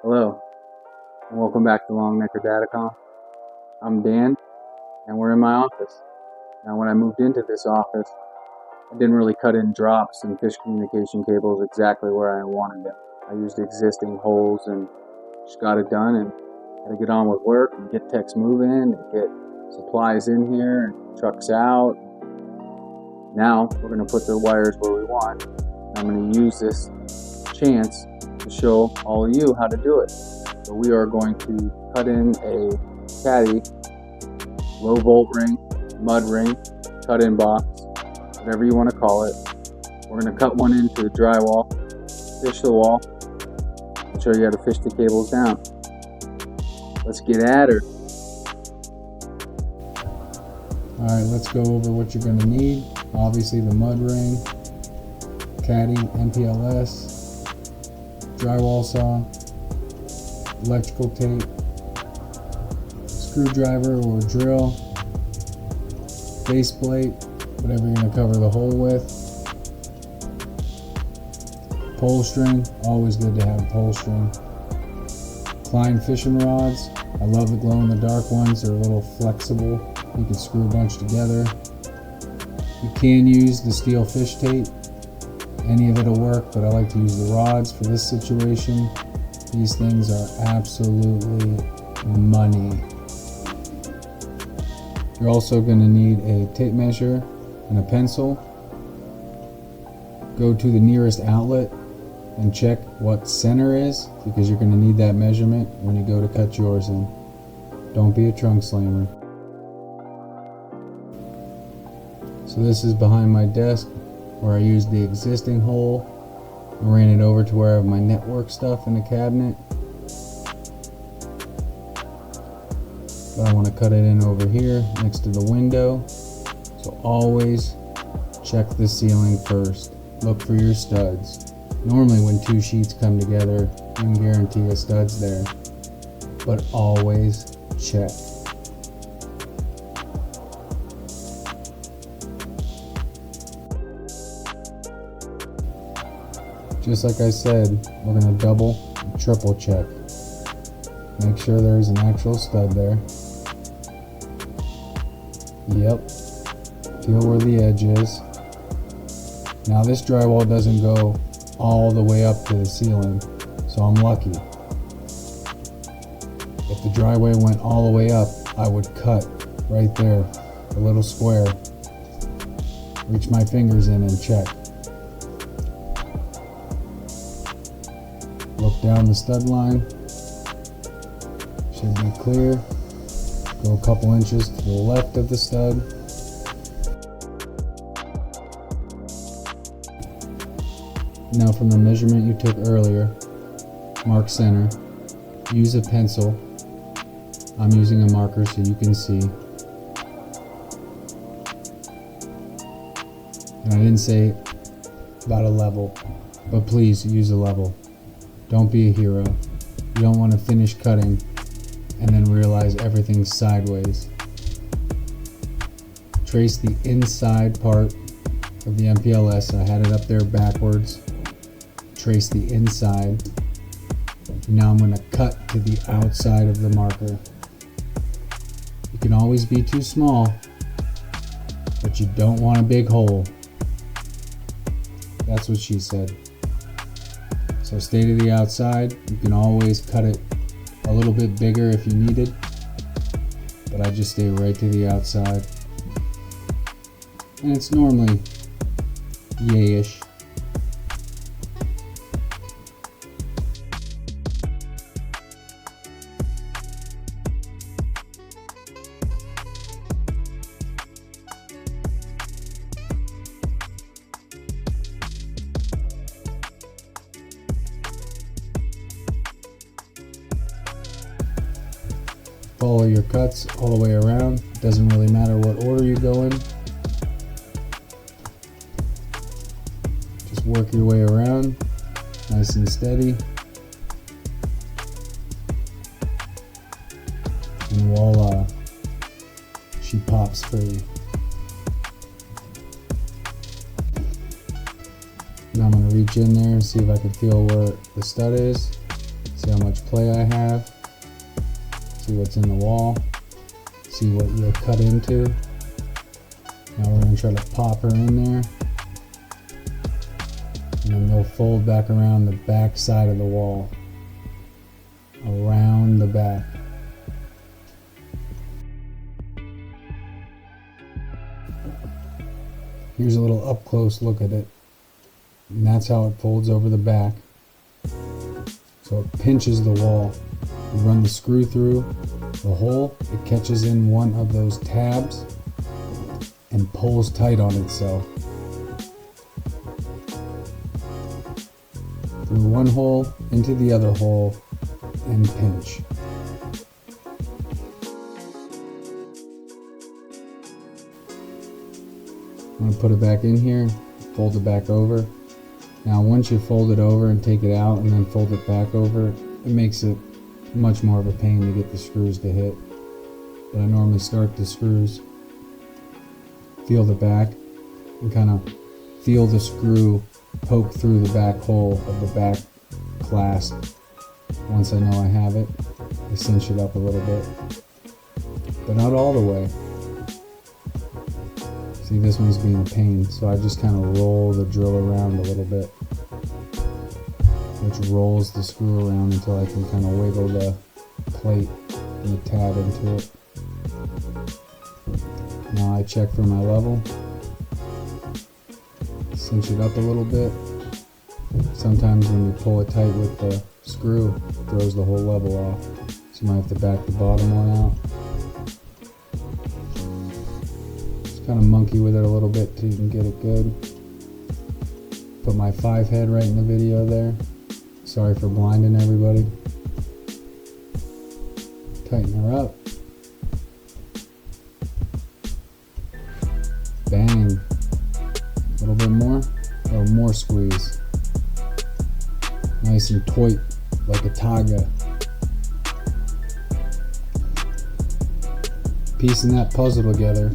Hello, and welcome back to Longnecker DataCom. I'm Dan, and we're in my office. Now, when I moved into this office, I didn't really cut in drops and fish communication cables exactly where I wanted them. I used existing holes and just got it done and had to get on with work and get techs moving and get supplies in here and trucks out. Now, we're going to put the wires where we want. I'm going to use this chance to show all of you how to do it. So we are going to cut in a Caddy, low volt ring, mud ring, cut-in box, whatever you want to call it. We're going to cut one into the drywall, fish the wall, and show you how to fish the cables down. Let's get at her. Alright, let's go over what you're going to need. Obviously the mud ring, Caddy, MPLS, drywall saw, electrical tape, screwdriver or drill, faceplate, whatever you're going to cover the hole with, pole string, always good to have pole string, Klein fishing rods. I love the glow in the dark ones, they're a little flexible, you can screw a bunch together. You can use the steel fish tape, any of it will work, but I like to use the rods for this situation. These things are absolutely money. You're also going to need a tape measure and a pencil. Go to the nearest outlet and check what center is, because you're going to need that measurement when you go to cut yours in. Don't be a trunk slammer. So this is behind my desk where I used the existing hole and ran it over to where I have my network stuff in the cabinet. But I want to cut it in over here next to the window. So always check the ceiling first. Look for your studs. Normally when two sheets come together, you can guarantee a stud's there. But always check. Just like I said, we're going to double and triple check. Make sure there's an actual stud there. Yep. Feel where the edge is. Now this drywall doesn't go all the way up to the ceiling, so I'm lucky. If the driveway went all the way up, I would cut right there, a little square. Reach my fingers in and check. Look down the stud line. Should be clear. Go a couple inches to the left of the stud. Now from the measurement you took earlier, mark center. Use a pencil. I'm using a marker so you can see. And I didn't say about a level, but please use a level. Don't be a hero. You don't want to finish cutting and then realize everything's sideways. Trace the inside part of the MPLS. I had it up there backwards. Trace the inside. Now I'm going to cut to the outside of the marker. You can always be too small, but you don't want a big hole. That's what she said. So stay to the outside. You can always cut it a little bit bigger if you needed, but I just stay right to the outside. And it's normally yay-ish. Follow your cuts all the way around. It doesn't really matter what order you go in. Just work your way around, nice and steady. And voila, she pops free. Now I'm going to reach in there and see if I can feel where the stud is. See how much play I have. See what's in the wall. See what you'll cut into. Now we're going to try to pop her in there. And then they'll fold back around the back side of the wall. Around the back. Here's a little up close look at it. And that's how it folds over the back. So it pinches the wall. You run the screw through the hole, it catches in one of those tabs and pulls tight on itself. Through one hole, into the other hole, and pinch. I'm going to put it back in here, fold it back over. Now once you fold it over and take it out and then fold it back over, it makes it much more of a pain to get the screws to hit. But I normally start the screws, feel the back, and kind of feel the screw poke through the back hole of the back clasp. Once I know I have it, I cinch it up a little bit, but not all the way. See, this one's being a pain, so I just kind of roll the drill around a little bit, which rolls the screw around until I can kind of wiggle the plate and the tab into it. Now I check for my level, cinch it up a little bit. Sometimes when you pull it tight with the screw, it throws the whole level off, so you might have to back the bottom one out. Just kind of monkey with it a little bit till you can get it good. Put my 5 head right in the video there. Sorry for blinding everybody. Tighten her up. Bang. A little bit more. A little more squeeze. Nice and tight, like a taga. Piecing that puzzle together.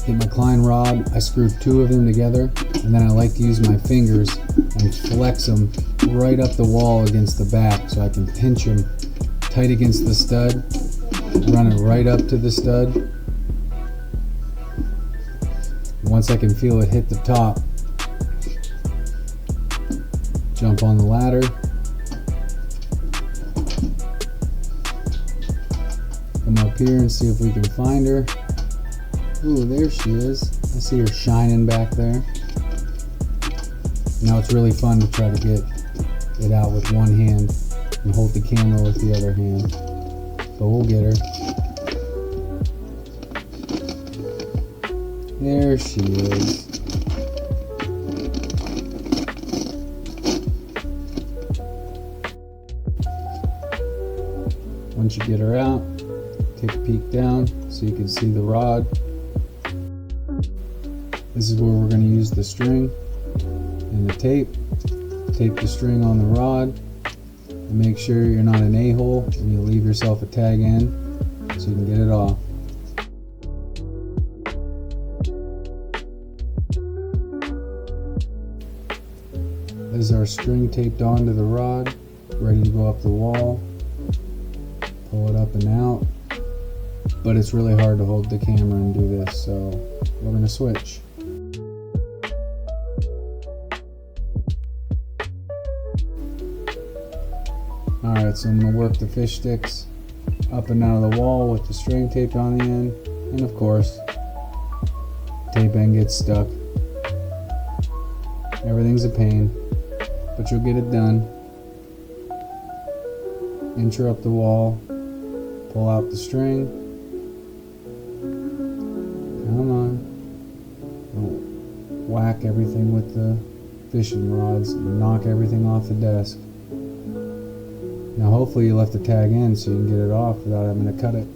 Get my Klein rod. I screwed 2 of them together, and then I like to use my fingers and flex them right up the wall against the back so I can pinch them tight against the stud, run it right up to the stud. Once I can feel it hit the top, jump on the ladder, come up here and see if we can find her. Ooh, there she is. I see her shining back there. Now it's really fun to try to get it out with one hand and hold the camera with the other hand. But we'll get her. There she is. Once you get her out, take a peek down so you can see the rod. This is where we're going to use the string and the tape. Tape the string on the rod and make sure you're not an a-hole and you leave yourself a tag end so you can get it off. This is our string taped onto the rod, ready to go up the wall. Pull it up and out, but it's really hard to hold the camera and do this, so we're going to switch. Alright, so I'm going to work the fish sticks up and out of the wall with the string taped on the end, and of course, tape end gets stuck. Everything's a pain, but you'll get it done. Inch her up the wall, pull out the string. Come on. Don't whack everything with the fishing rods and knock everything off the desk. Now hopefully you left the tag in so you can get it off without having to cut it.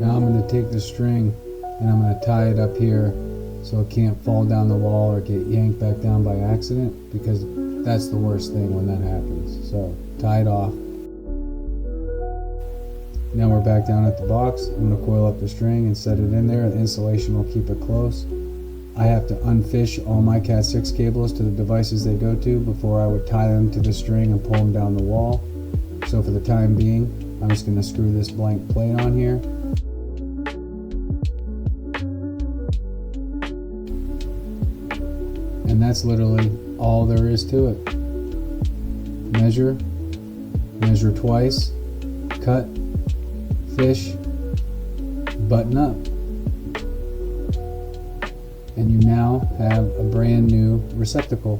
Now I'm going to take the string and I'm going to tie it up here so it can't fall down the wall or get yanked back down by accident, because that's the worst thing when that happens. So tie it off. Now we're back down at the box. I'm going to coil up the string and set it in there. The insulation will keep it close. I have to unfish all my Cat 6 cables to the devices they go to before I would tie them to the string and pull them down the wall. So for the time being, I'm just going to screw this blank plate on here. And that's literally all there is to it. Measure twice, cut, fish, button up. And you now have a brand new receptacle.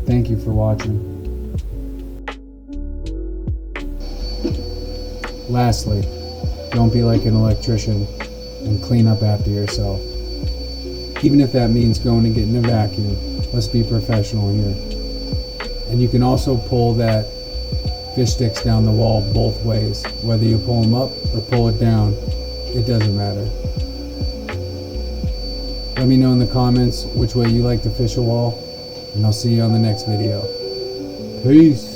Thank you for watching. Lastly, don't be like an electrician and clean up after yourself. Even if that means going and getting a vacuum, let's be professional here. And you can also pull that fish sticks down the wall both ways. Whether you pull them up or pull it down, it doesn't matter. Let me know in the comments which way you like to fish a wall, and I'll see you on the next video. Peace!